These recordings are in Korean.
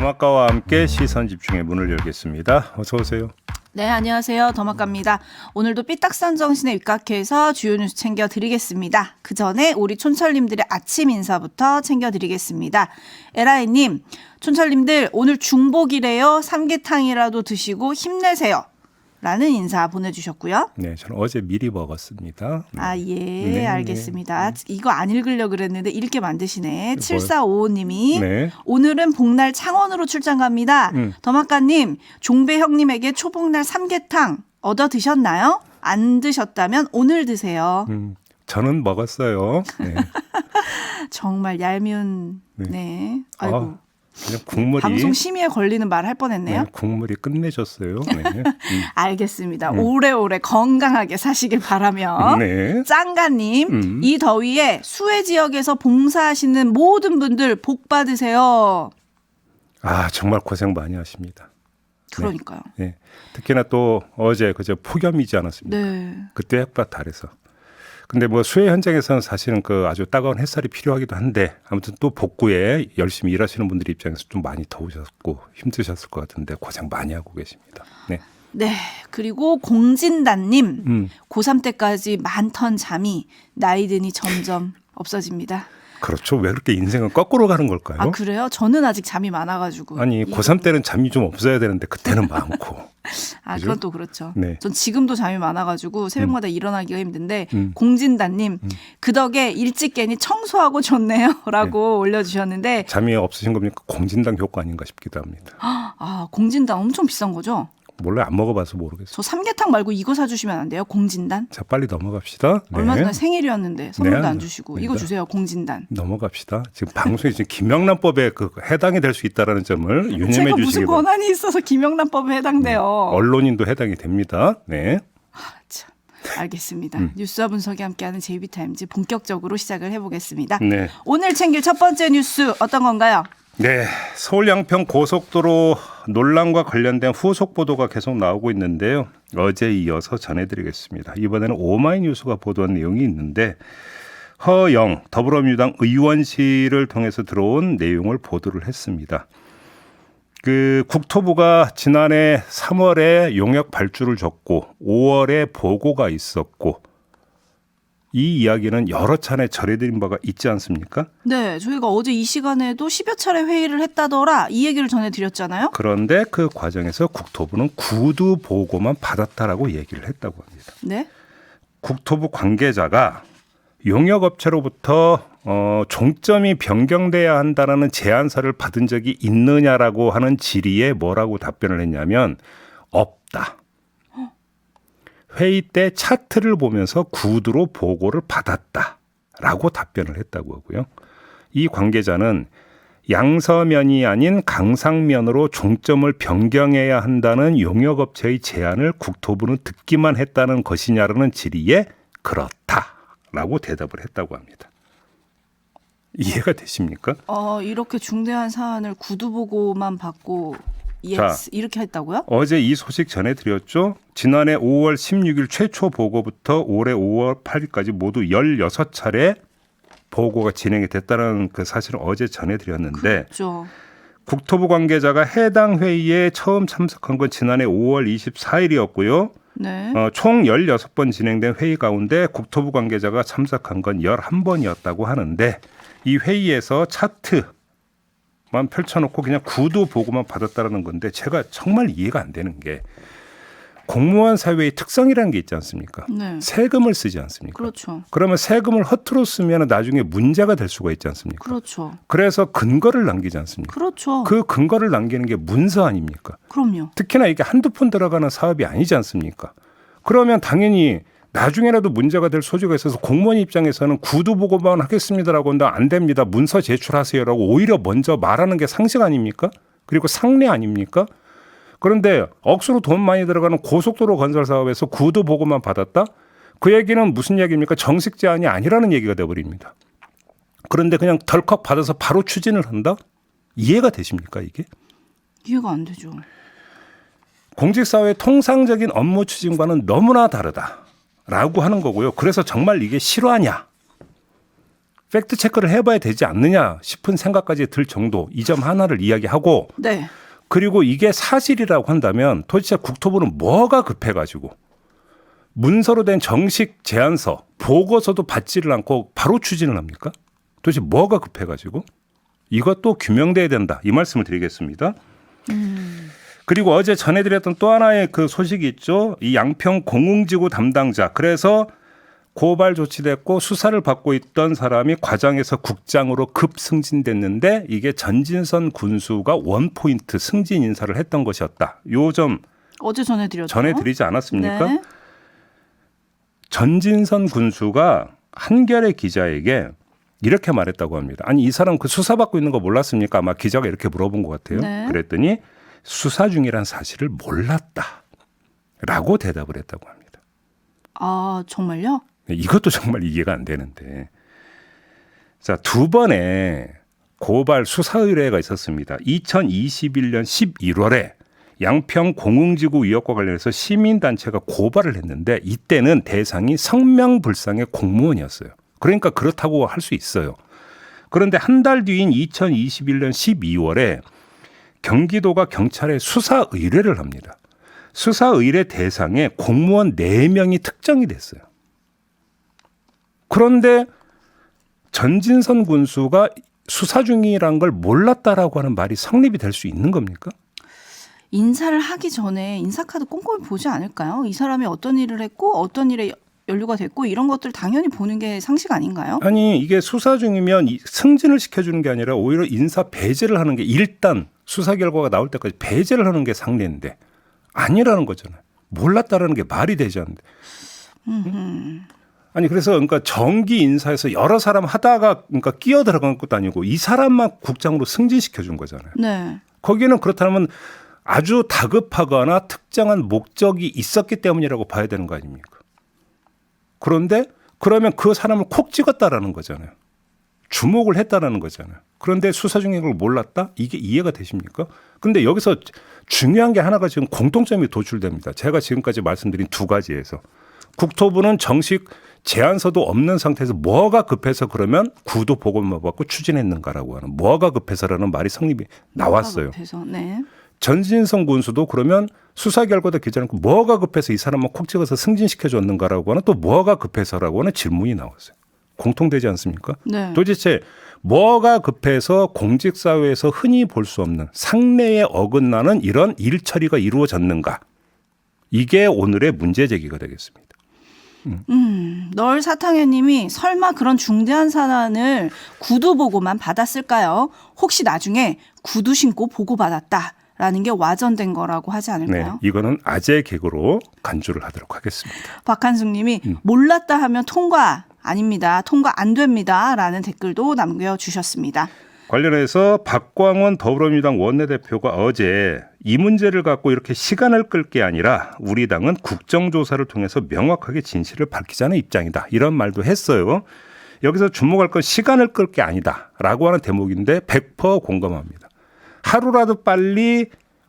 더마카와 함께 시선 집중의 문을 열겠습니다. 어서 오세요. 네, 안녕하세요. 더마카입니다. 오늘도 삐딱선 정신에 입각해서 주요 뉴스 챙겨드리겠습니다. 그 전에 우리 촌철님들의 아침 인사부터 챙겨드리겠습니다. 에라이님, 촌철님들 오늘 중복이래요. 삼계탕이라도 드시고 힘내세요. 라는 인사 보내주셨고요. 네, 저는 어제 미리 먹었습니다. 네. 아, 예, 네, 알겠습니다. 이거 안 읽으려고 그랬는데 읽게 만드시네. 7455님이 네. 오늘은 복날 창원으로 출장 갑니다. 더마카님, 종배 형님에게 초복날 삼계탕 얻어 드셨나요? 안 드셨다면 오늘 드세요. 저는 먹었어요. 네. 정말 얄미운, 네. 아이고. 그냥 국물이 방송 심의에 걸리는 말 할 뻔했네요. 네, 국물이 끝내줬어요. 네. 알겠습니다. 오래오래 건강하게 사시길 바라며. 네. 짱가님, 이 더위에 수해 지역에서 봉사하시는 모든 분들 복 받으세요. 아, 정말 고생 많이 하십니다. 그러니까요. 네. 특히나 또 어제 그저 폭염이지 않았습니까? 네. 그때 햇볕 아래서. 근데 뭐 수해 현장에서는 사실은 그 아주 따가운 햇살이 필요하기도 한데 아무튼 또 복구에 열심히 일하시는 분들 입장에서 좀 많이 더우셨고 힘드셨을 것 같은데 고생 많이 하고 계십니다. 네. 네. 그리고 공진단님, 고3 때까지 많던 잠이 나이 드니 점점 없어집니다. 그렇죠. 왜 그렇게 인생은 거꾸로 가는 걸까요? 아, 그래요? 저는 아직 잠이 많아가지고. 아니 고3 때는 잠이 좀 없어야 되는데 그때는 많고. 아, 그죠? 그건 또 그렇죠. 네. 전 지금도 잠이 많아가지고 새벽마다 일어나기가 힘든데 공진단님 그 덕에 일찍 깨니 청소하고 좋네요 라고 올려주셨는데 잠이 없으신 겁니까? 공진당 효과 아닌가 싶기도 합니다. 아, 공진단 엄청 비싼 거죠? 몰라요. 안 먹어봐서 모르겠어요. 저 삼계탕 말고 이거 사주시면 안 돼요? 공진단? 자, 빨리 넘어갑시다. 네. 얼마 전에 생일이었는데 선물도 네. 안 주시고 이거 주세요. 공진단. 넘어갑시다. 지금 방송이 지금 김영란법에 그 해당이 될 수 있다는 점을 유념해 제가 주시기 무슨 바랍니다. 권한이 있어서 김영란법에 해당돼요. 언론인도 해당이 됩니다. 네. 참, 알겠습니다. 뉴스와 분석이 함께하는 JB타임즈 본격적으로 시작을 해보겠습니다. 네. 오늘 챙길 첫 번째 뉴스 어떤 건가요? 네. 서울 양평 고속도로 논란과 관련된 후속 보도가 계속 나오고 있는데요. 어제 이어서 전해드리겠습니다. 이번에는 오마이뉴스가 보도한 내용이 있는데 허영 더불어민주당 의원실을 통해서 들어온 내용을 보도를 했습니다. 그 국토부가 지난해 3월에 용역 발주를 줬고 5월에 보고가 있었고 이 이야기는 여러 차례 전해드린 바가 있지 않습니까? 네, 저희가 어제 이 시간에도 10여 차례 회의를 했다더라 이 얘기를 전해드렸잖아요. 그런데 그 과정에서 국토부는 구두 보고만 받았다라고 얘기를 했다고 합니다. 네. 국토부 관계자가 용역업체로부터 종점이 변경돼야 한다는 제안서를 받은 적이 있느냐라고 하는 질의에 뭐라고 답변을 했냐면 없다. 회의 때 차트를 보면서 구두로 보고를 받았다라고 답변을 했다고 하고요. 이 관계자는 양서면이 아닌 강상면으로 종점을 변경해야 한다는 용역업체의 제안을 국토부는 듣기만 했다는 것이냐라는 질의에 그렇다라고 대답을 했다고 합니다. 이해가 되십니까? 이렇게 중대한 사안을 구두 보고만 받고 이렇게 했다고요? 어제 이 소식 전해드렸죠. 지난해 5월 16일 최초 보고부터 올해 5월 8일까지 모두 16차례 보고가 진행이 됐다는 그 사실을 어제 전해드렸는데 그렇죠. 국토부 관계자가 해당 회의에 처음 참석한 건 지난해 5월 24일이었고요. 네. 총 16번 진행된 회의 가운데 국토부 관계자가 참석한 건 11번이었다고 하는데 이 회의에서 차트만 펼쳐놓고 그냥 구두 보고만 받았다라는 건데 제가 정말 이해가 안 되는 게 공무원 사회의 특성이라는 게 있지 않습니까? 네. 세금을 쓰지 않습니까? 그렇죠. 그러면 세금을 허투루 쓰면 나중에 문제가 될 수가 있지 않습니까? 그렇죠. 그래서 근거를 남기지 않습니까? 그렇죠. 그 근거를 남기는 게 문서 아닙니까? 그럼요. 특히나 이게 한두 푼 들어가는 사업이 아니지 않습니까? 그러면 당연히 나중에라도 문제가 될 소지가 있어서 공무원 입장에서는 구두 보고만 하겠습니다라고 한다 안 됩니다. 문서 제출하세요라고 오히려 먼저 말하는 게 상식 아닙니까? 그리고 상례 아닙니까? 그런데 억수로 돈 많이 들어가는 고속도로 건설 사업에서 구두 보고만 받았다? 그 얘기는 무슨 얘기입니까? 정식 제안이 아니라는 얘기가 돼버립니다. 그런데 그냥 덜컥 받아서 바로 추진을 한다? 이해가 되십니까 이게? 이해가 안 되죠. 공직사회의 통상적인 업무 추진과는 너무나 다르다라고 하는 거고요. 그래서 정말 이게 실화냐? 팩트 체크를 해봐야 되지 않느냐 싶은 생각까지 들 정도 이 점 하나를 이야기하고 네. 그리고 이게 사실이라고 한다면 도대체 국토부는 뭐가 급해가지고 문서로 된 정식 제안서 보고서도 받지를 않고 바로 추진을 합니까? 도대체 뭐가 급해가지고 이것도 규명돼야 된다 이 말씀을 드리겠습니다. 그리고 어제 전해드렸던 또 하나의 그 소식이 있죠. 이 양평 공흥지구 담당자 그래서 고발 조치됐고 수사를 받고 있던 사람이 과장에서 국장으로 급승진됐는데 이게 전진선 군수가 원포인트 승진 인사를 했던 것이었다. 요 점 어제 전해드렸죠. 전해드리지 않았습니까? 네. 전진선 군수가 한겨레 기자에게 이렇게 말했다고 합니다. 아니 이 사람 그 수사받고 있는 거 몰랐습니까? 아마 기자가 이렇게 물어본 것 같아요. 네. 그랬더니 수사 중이란 사실을 몰랐다라고 대답을 했다고 합니다. 아 정말요? 이것도 정말 이해가 안 되는데. 자, 두 번의 고발 수사 의뢰가 있었습니다. 2021년 11월에 양평 공흥지구 위협과 관련해서 시민단체가 고발을 했는데 이때는 대상이 성명불상의 공무원이었어요. 그러니까 그렇다고 할 수 있어요. 그런데 한 달 뒤인 2021년 12월에 경기도가 경찰에 수사 의뢰를 합니다. 수사 의뢰 대상에 공무원 4명이 특정이 됐어요. 그런데 전진선 군수가 수사 중이란 걸 몰랐다라고 하는 말이 성립이 될 수 있는 겁니까? 인사를 하기 전에 인사카드 꼼꼼히 보지 않을까요? 이 사람이 어떤 일을 했고 어떤 일에 연루가 됐고 이런 것들 당연히 보는 게 상식 아닌가요? 아니 이게 수사 중이면 승진을 시켜주는 게 아니라 오히려 인사 배제를 하는 게 일단 수사 결과가 나올 때까지 배제를 하는 게 상례인데 아니라는 거잖아요. 몰랐다라는 게 말이 되지 않는데. 아니 그래서 그러니까 정기 인사에서 여러 사람 하다가 그러니까 끼어 들어간 것도 아니고 이 사람만 국장으로 승진시켜 준 거잖아요. 네. 거기는 그렇다면 아주 다급하거나 특정한 목적이 있었기 때문이라고 봐야 되는 거 아닙니까? 그런데 그러면 그 사람을 콕 찍었다라는 거잖아요. 주목을 했다라는 거잖아요. 그런데 수사 중인 걸 몰랐다? 이게 이해가 되십니까? 그런데 여기서 중요한 게 하나가 지금 공통점이 도출됩니다. 제가 지금까지 말씀드린 두 가지에서 국토부는 정식 제안서도 없는 상태에서 뭐가 급해서 그러면 구도 보고만 받고 추진했는가라고 하는 뭐가 급해서라는 말이 성립이 나왔어요. 급해서, 네. 전진성 군수도 그러면 수사 결과도 기지 않고 뭐가 급해서 이 사람만 콕 찍어서 승진시켜줬는가라고 하는 또 뭐가 급해서라고 하는 질문이 나왔어요. 공통되지 않습니까? 네. 도대체 뭐가 급해서 공직사회에서 흔히 볼 수 없는 상례에 어긋나는 이런 일 처리가 이루어졌는가. 이게 오늘의 문제 제기가 되겠습니다. 널 사탕현님이 설마 그런 중대한 사안을 구두 보고만 받았을까요? 혹시 나중에 구두 신고 보고받았다라는 게 와전된 거라고 하지 네, 않을까요? 이거는 아재 개그로 간주를 하도록 하겠습니다. 박한숙님이 몰랐다 하면 통과 아닙니다. 통과 안 됩니다. 라는 댓글도 남겨주셨습니다. 관련해서 박광원 더불어민주당 원내대표가 어제 이 문제를 갖고 이렇게 시간을 끌 게 아니라 우리 당은 국정조사를 통해서 명확하게 진실을 밝히자는 입장이다. 이런 말도 했어요. 여기서 주목할 건 시간을 끌 게 아니다라고 하는 대목인데 100% 공감합니다. 하루라도 빨리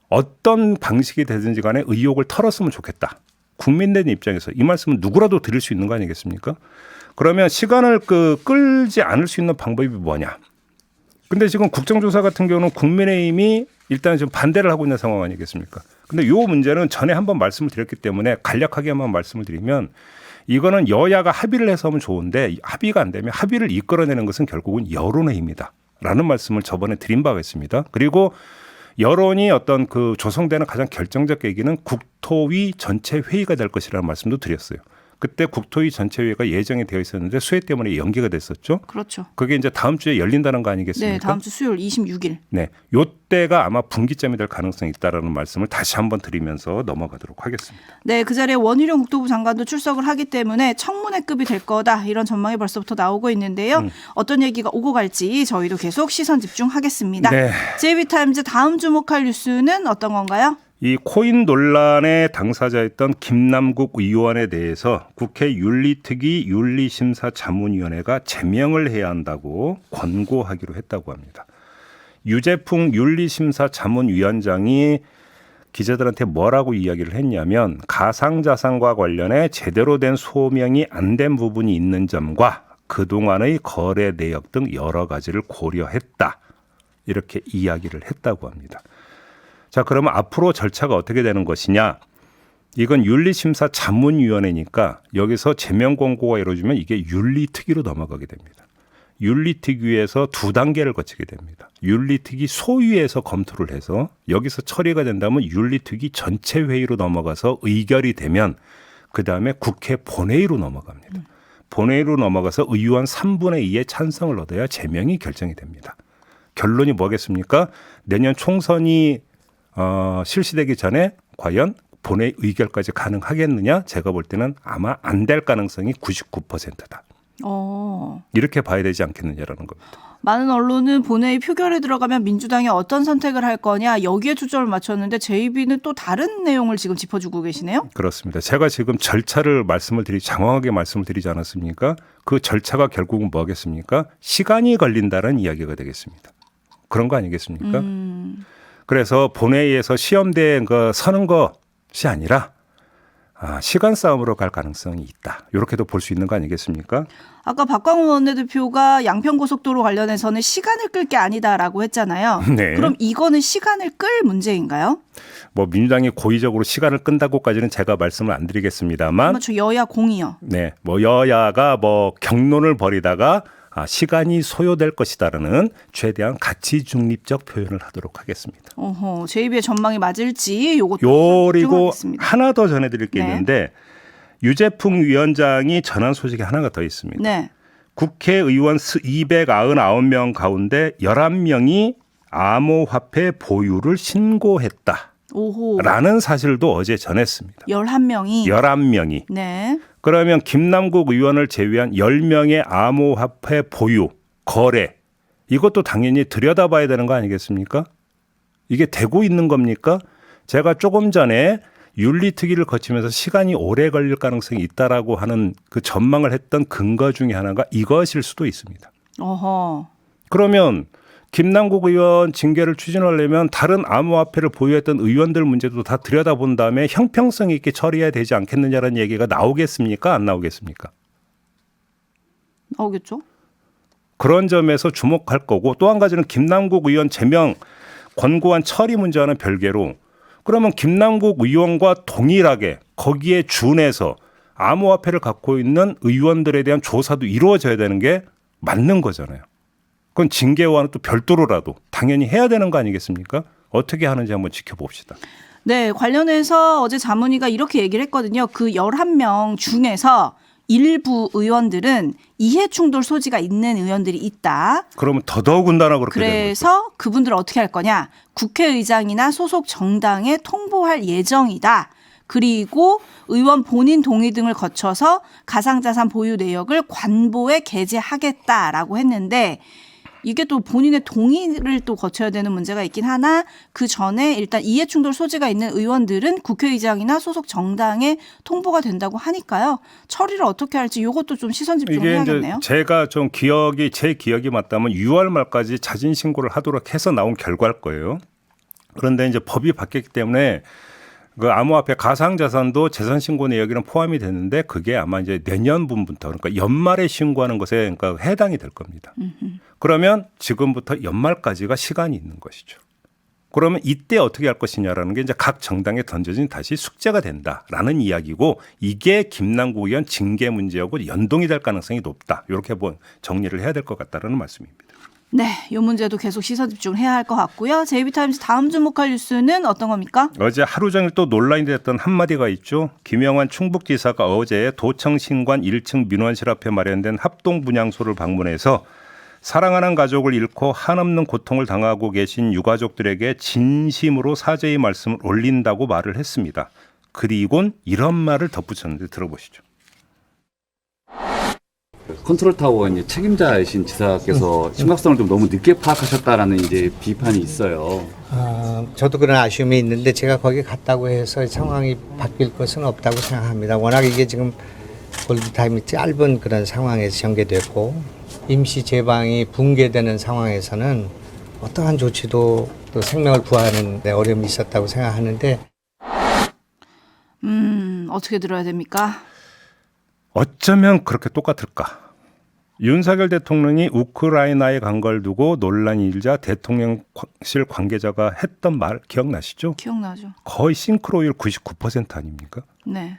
어떤 방식이 되든지 간에 의혹을 털었으면 좋겠다. 국민들 입장에서 이 말씀은 누구라도 드릴 수 있는 거 아니겠습니까? 그러면 시간을 끌지 않을 수 있는 방법이 뭐냐? 근데 지금 국정조사 같은 경우는 국민의힘이 일단 지금 반대를 하고 있는 상황 아니겠습니까? 근데 이 문제는 전에 한번 말씀을 드렸기 때문에 간략하게만 말씀을 드리면 이거는 여야가 합의를 해서 하면 좋은데 합의가 안 되면 합의를 이끌어내는 것은 결국은 여론의 힘이다. 라는 말씀을 저번에 드린 바가 있습니다. 그리고 여론이 어떤 그 조성되는 가장 결정적 계기는 국토위 전체 회의가 될 것이라는 말씀도 드렸어요. 그때 국토위 전체 회의가 예정이 되어 있었는데 수해 때문에 연기가 됐었죠. 그렇죠. 그게 이제 다음 주에 열린다는 거 아니겠습니까? 네, 다음 주 수요일 26일. 네, 요때가 아마 분기점이 될 가능성이 있다라는 말씀을 다시 한번 드리면서 넘어가도록 하겠습니다. 네, 그 자리에 원희룡 국토부 장관도 출석을 하기 때문에 청문회급이 될 거다. 이런 전망이 벌써부터 나오고 있는데요. 어떤 얘기가 오고 갈지 저희도 계속 시선 집중하겠습니다. 네. JB타임즈 다음 주목할 뉴스는 어떤 건가요? 이 코인 논란의 당사자였던 김남국 의원에 대해서 국회 윤리특위 윤리심사자문위원회가 제명을 해야 한다고 권고하기로 했다고 합니다. 유재풍 윤리심사자문위원장이 기자들한테 뭐라고 이야기를 했냐면 가상자산과 관련해 제대로 된 소명이 안 된 부분이 있는 점과 그동안의 거래 내역 등 여러 가지를 고려했다. 이렇게 이야기를 했다고 합니다. 자, 그러면 앞으로 절차가 어떻게 되는 것이냐? 이건 윤리심사 자문위원회니까 여기서 제명 권고가 이루어지면 이게 윤리특위로 넘어가게 됩니다. 윤리특위에서 2단계를 거치게 됩니다. 윤리특위 소위에서 검토를 해서 여기서 처리가 된다면 윤리특위 전체 회의로 넘어가서 의결이 되면 그다음에 국회 본회의로 넘어갑니다. 본회의로 넘어가서 의원 3분의 2의 찬성을 얻어야 제명이 결정이 됩니다. 결론이 뭐겠습니까? 내년 총선이 실시되기 전에 과연 본회의 의결까지 가능하겠느냐? 제가 볼 때는 아마 안 될 가능성이 99%다. 이렇게 봐야 되지 않겠느냐라는 겁니다. 많은 언론은 본회의 표결에 들어가면 민주당이 어떤 선택을 할 거냐 여기에 초점을 맞췄는데 JB는 또 다른 내용을 지금 짚어주고 계시네요. 그렇습니다. 제가 지금 절차를 장황하게 말씀을 드리지 않았습니까? 그 절차가 결국은 뭐겠습니까? 시간이 걸린다는 이야기가 되겠습니다. 그런 거 아니겠습니까? 그래서 본회의에서 시험대에 서는 것이 아니라 시간 싸움으로 갈 가능성이 있다. 이렇게도 볼 수 있는 거 아니겠습니까? 아까 박광훈 원내대표가 양평고속도로 관련해서는 시간을 끌 게 아니다라고 했잖아요. 네. 그럼 이거는 시간을 끌 문제인가요? 민주당이 고의적으로 시간을 끈다고까지는 제가 말씀을 안 드리겠습니다만, 저 여야 공이요. 네, 여야가 경론을 벌이다가 시간이 소요될 것이다라는 최대한 가치 중립적 표현을 하도록 하겠습니다. JB의 전망이 맞을지 요것도 그리고 집중하겠습니다. 하나 더 전해드릴 게 네. 있는데 유재풍 위원장이 전한 소식이 하나가 더 있습니다. 네. 국회의원 299명 가운데 11명이 암호화폐 보유를 신고했다. 오호. 라는 사실도 어제 전했습니다. 11명이. 11명이. 네. 그러면 김남국 의원을 제외한 10명의 암호화폐 보유, 거래 이것도 당연히 들여다봐야 되는 거 아니겠습니까? 이게 되고 있는 겁니까? 제가 조금 전에 윤리특위를 거치면서 시간이 오래 걸릴 가능성이 있다라고 하는 그 전망을 했던 근거 중에 하나가 이것일 수도 있습니다. 어허. 그러면 김남국 의원 징계를 추진하려면 다른 암호화폐를 보유했던 의원들 문제도 다 들여다본 다음에 형평성 있게 처리해야 되지 않겠느냐라는 얘기가 나오겠습니까? 안 나오겠습니까? 나오겠죠. 그런 점에서 주목할 거고 또 한 가지는 김남국 의원 제명 권고안 처리 문제와는 별개로 그러면 김남국 의원과 동일하게 거기에 준해서 암호화폐를 갖고 있는 의원들에 대한 조사도 이루어져야 되는 게 맞는 거잖아요. 그건 징계와는 또 별도로라도 당연히 해야 되는 거 아니겠습니까? 어떻게 하는지 한번 지켜봅시다. 네, 관련해서 어제 자문위가 이렇게 얘기를 했거든요. 그 11명 중에서 일부 의원들은 이해충돌 소지가 있는 의원들이 있다. 그러면 더더군다나 그렇게 되는 거죠. 그래서 그분들을 어떻게 할 거냐. 국회의장이나 소속 정당에 통보할 예정이다. 그리고 의원 본인 동의 등을 거쳐서 가상자산 보유 내역을 관보에 게재하겠다라고 했는데 이게 또 본인의 동의를 또 거쳐야 되는 문제가 있긴 하나 그 전에 일단 이해충돌 소지가 있는 의원들은 국회의장이나 소속 정당에 통보가 된다고 하니까요. 처리를 어떻게 할지 이것도 좀 시선 집중해야겠네요. 이게 이제 제가 좀 제 기억이 맞다면 6월 말까지 자진 신고를 하도록 해서 나온 결과일 거예요. 그런데 이제 법이 바뀌었기 때문에 그 암호화폐 가상자산도 재산 신고 내역에는 포함이 되는데 그게 아마 이제 내년분부터 그러니까 연말에 신고하는 것에 그러니까 해당이 될 겁니다. 그러면 지금부터 연말까지가 시간이 있는 것이죠. 그러면 이때 어떻게 할 것이냐라는 게 이제 각 정당에 던져진 다시 숙제가 된다라는 이야기고 이게 김남국 의원 징계 문제하고 연동이 될 가능성이 높다. 이렇게 정리를 해야 될 것 같다라는 말씀입니다. 네, 이 문제도 계속 시선 집중해야 할 것 같고요. JB타임스 다음 주목할 뉴스는 어떤 겁니까? 어제 하루 종일 또 논란이 됐던 한마디가 있죠. 김영환 충북지사가 어제 도청 신관 1층 민원실 앞에 마련된 합동분향소를 방문해서 사랑하는 가족을 잃고 한없는 고통을 당하고 계신 유가족들에게 진심으로 사죄의 말씀을 올린다고 말을 했습니다. 그리곤 이런 말을 덧붙였는데 들어보시죠. 컨트롤타워 이제 책임자이신 지사께서 심각성을 좀 너무 늦게 파악하셨다라는 이제 비판이 있어요. 저도 그런 아쉬움이 있는데 제가 거기 갔다고 해서 상황이 바뀔 것은 없다고 생각합니다. 워낙 이게 지금 골드타임이 짧은 그런 상황에서 전개됐고 임시 제방이 붕괴되는 상황에서는 어떠한 조치도 또 생명을 구하는 데 어려움이 있었다고 생각하는데 어떻게 들어야 됩니까? 어쩌면 그렇게 똑같을까? 윤석열 대통령이 우크라이나에 간 걸 두고 논란이 일자 대통령실 관계자가 했던 말 기억나시죠? 기억나죠? 거의 싱크로율 99% 아닙니까? 네.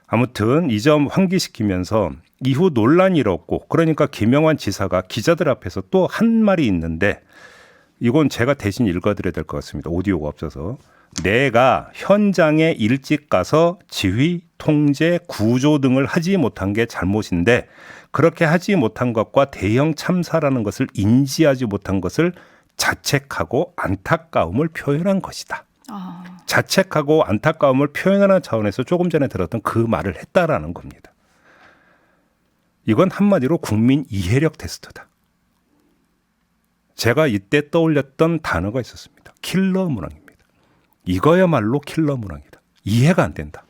아무튼 이 점 환기시키면서 이후 논란이 일었고 그러니까 김영환 지사가 기자들 앞에서 또 한 말이 있는데 이건 제가 대신 읽어드려야 될 것 같습니다. 오디오가 없어서. 내가 현장에 일찍 가서 지휘, 통제, 구조 등을 하지 못한 게 잘못인데 그렇게 하지 못한 것과 대형 참사라는 것을 인지하지 못한 것을 자책하고 안타까움을 표현한 것이다. 자책하고 안타까움을 표현하는 차원에서 조금 전에 들었던 그 말을 했다라는 겁니다. 이건 한마디로 국민 이해력 테스트다. 제가 이때 떠올렸던 단어가 있었습니다. 킬러 문항입니다. 이거야말로 킬러 문항이다. 이해가 안 된다.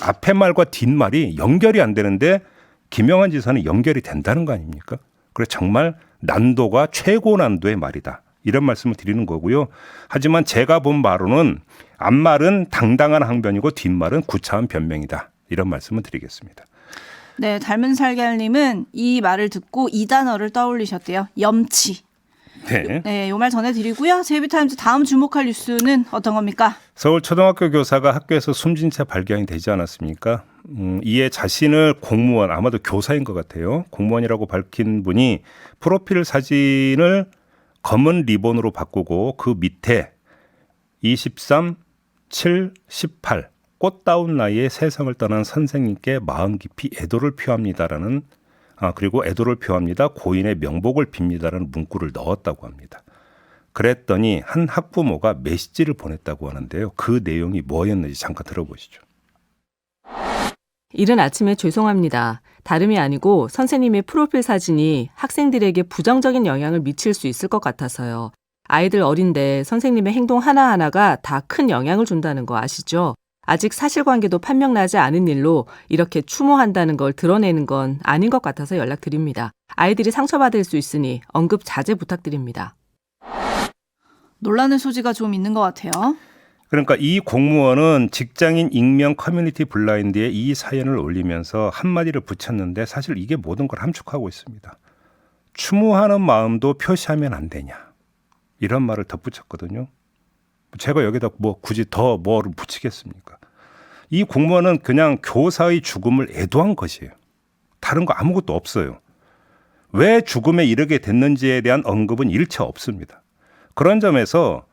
앞에 말과 뒷말이 연결이 안 되는데 김영환 지사는 연결이 된다는 거 아닙니까? 그래서 정말 난도가 최고 난도의 말이다. 이런 말씀을 드리는 거고요. 하지만 제가 본 바로는 앞말은 당당한 항변이고 뒷말은 구차한 변명이다. 이런 말씀을 드리겠습니다. 네, 닮은 살갈님은 이 말을 듣고 이 단어를 떠올리셨대요. 염치. 네. 네, 요 말 전해드리고요. 제이비타임즈 다음 주목할 뉴스는 어떤 겁니까? 서울 초등학교 교사가 학교에서 숨진 채 발견이 되지 않았습니까? 이에 자신을 공무원, 아마도 교사인 것 같아요. 공무원이라고 밝힌 분이 프로필 사진을 검은 리본으로 바꾸고 그 밑에 23, 7, 18 꽃다운 나이에 세상을 떠난 선생님께 마음 깊이 애도를 표합니다라는 그리고 애도를 표합니다. 고인의 명복을 빕니다라는 문구를 넣었다고 합니다. 그랬더니 한 학부모가 메시지를 보냈다고 하는데요. 그 내용이 뭐였는지 잠깐 들어보시죠. 이른 아침에 죄송합니다. 다름이 아니고 선생님의 프로필 사진이 학생들에게 부정적인 영향을 미칠 수 있을 것 같아서요. 아이들 어린데 선생님의 행동 하나하나가 다 큰 영향을 준다는 거 아시죠? 아직 사실관계도 판명나지 않은 일로 이렇게 추모한다는 걸 드러내는 건 아닌 것 같아서 연락드립니다. 아이들이 상처받을 수 있으니 언급 자제 부탁드립니다. 논란의 소지가 좀 있는 것 같아요. 그러니까 이 공무원은 직장인 익명 커뮤니티 블라인드에 이 사연을 올리면서 한마디를 붙였는데 사실 이게 모든 걸 함축하고 있습니다. 추모하는 마음도 표시하면 안 되냐. 이런 말을 덧붙였거든요. 제가 여기다 굳이 더 뭐를 붙이겠습니까? 이 공무원은 그냥 교사의 죽음을 애도한 것이에요. 다른 거 아무것도 없어요. 왜 죽음에 이르게 됐는지에 대한 언급은 일체 없습니다. 그런 점에서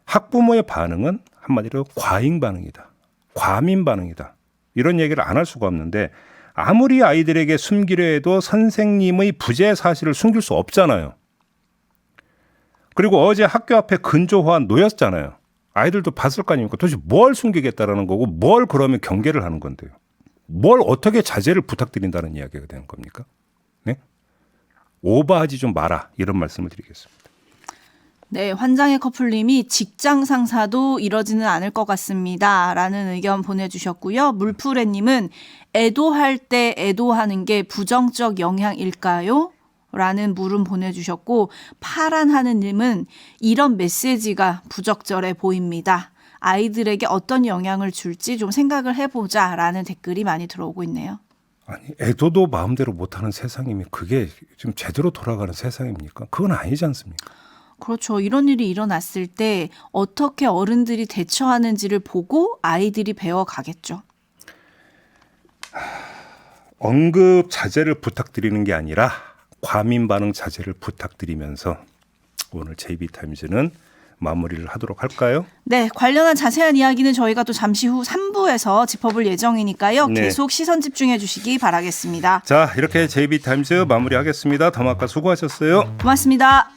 학부모의 반응은 한마디로 과잉 반응이다. 과민 반응이다. 이런 얘기를 안 할 수가 없는데 아무리 아이들에게 숨기려 해도 선생님의 부재 사실을 숨길 수 없잖아요. 그리고 어제 학교 앞에 근조화한 놓였잖아요. 아이들도 봤을 거 아닙니까? 도대체 뭘 숨기겠다라는 거고 뭘 그러면 경계를 하는 건데요. 뭘 어떻게 자제를 부탁드린다는 이야기가 되는 겁니까? 네? 오버하지 좀 마라. 이런 말씀을 드리겠습니다. 네, 환장의 커플님이 직장 상사도 이러지는 않을 것 같습니다. 라는 의견 보내주셨고요. 물푸레님은 애도할 때 애도하는 게 부정적 영향일까요? 라는 물음 보내주셨고 파란하느님은 이런 메시지가 부적절해 보입니다. 아이들에게 어떤 영향을 줄지 좀 생각을 해보자 라는 댓글이 많이 들어오고 있네요. 아니 애도도 마음대로 못하는 세상이면 그게 좀 제대로 돌아가는 세상입니까? 그건 아니지 않습니까? 그렇죠. 이런 일이 일어났을 때 어떻게 어른들이 대처하는지를 보고 아이들이 배워가겠죠. 언급 자제를 부탁드리는 게 아니라 과민 반응 자제를 부탁드리면서 오늘 JB타임즈는 마무리를 하도록 할까요? 네, 관련한 자세한 이야기는 저희가 또 잠시 후 3부에서 짚어볼 예정이니까요. 네. 계속 시선 집중해 주시기 바라겠습니다. 자, 이렇게 JB타임즈 마무리하겠습니다. 더마카 수고하셨어요. 고맙습니다.